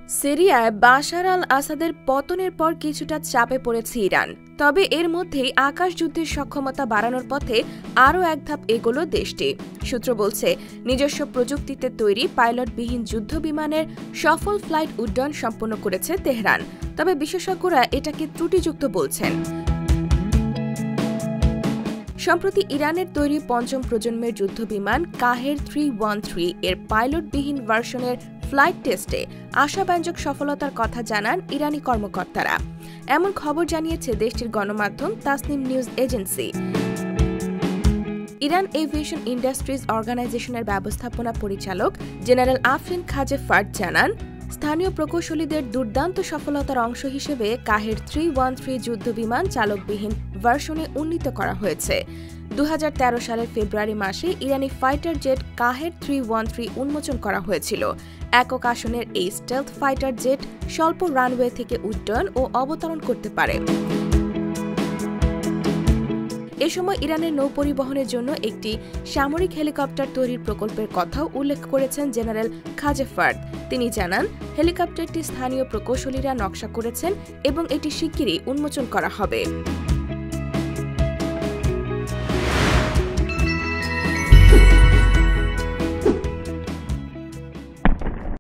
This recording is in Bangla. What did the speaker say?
সিরিয়ায় বাশার আল আসাদের পতনের পর কিছুটা চাপে পড়েছে ইরান। তবে এর মধ্যেই আকাশযুদ্ধের সক্ষমতা বাড়ানোর পথে আরও এক ধাপ এগোলো দেশটি। সূত্র বলছে, নিজস্ব প্রযুক্তিতে তৈরি পাইলটবিহীন যুদ্ধবিমানের সফল ফ্লাইট উড্ডয়ন সম্পন্ন করেছে তেহরান। তবে বিশেষজ্ঞরা এটাকে ত্রুটিযুক্ত বলছেন। সম্প্রতি ইরানের তৈরি পঞ্চম প্রজন্মের যুদ্ধবিমান কাহের 313 এর পাইলটবিহীন ভার্সনের ফ্লাইট টেস্টে আশাব্যঞ্জক সফলতার কথা জানান ইরানি কর্মকর্তারা। এমন খবর জানিয়েছে দেশটির গণমাধ্যম Tasnim news agency. Iran aviation industries অর্গানাইজেশনের ব্যবস্থাপনা পরিচালক জেনারেল আফরিন খাজেফার্দ জানান, স্থানীয় প্রকৌশলীদের দুর্দান্ত সফলতার অংশ হিসেবে কাহের 313 যুদ্ধবিমান চালকবিহীন ভার্সনে উন্নীত করা হয়েছে। 2013 সালের ফেব্রুয়ারি মাসে ইরানি ফাইটার জেট কাহের 313 উন্মোচন করা হয়েছিল। একক আসনের এই স্টেলথ ফাইটার জেট স্বল্প রানওয়ে থেকে উড্ডয়ন ও অবতরণ করতে পারে। এ সময় ইরানের নৌপরিবহনের জন্য একটি সামরিক হেলিকপ্টার তৈরির প্রকল্পের কথাও উল্লেখ করেছেন জেনারেল খাজেফার্দ। তিনি জানান, হেলিকপ্টারটি স্থানীয় প্রকৌশলীরা নকশা করেছেন এবং এটি শিগগিরই উন্মোচন করা হবে।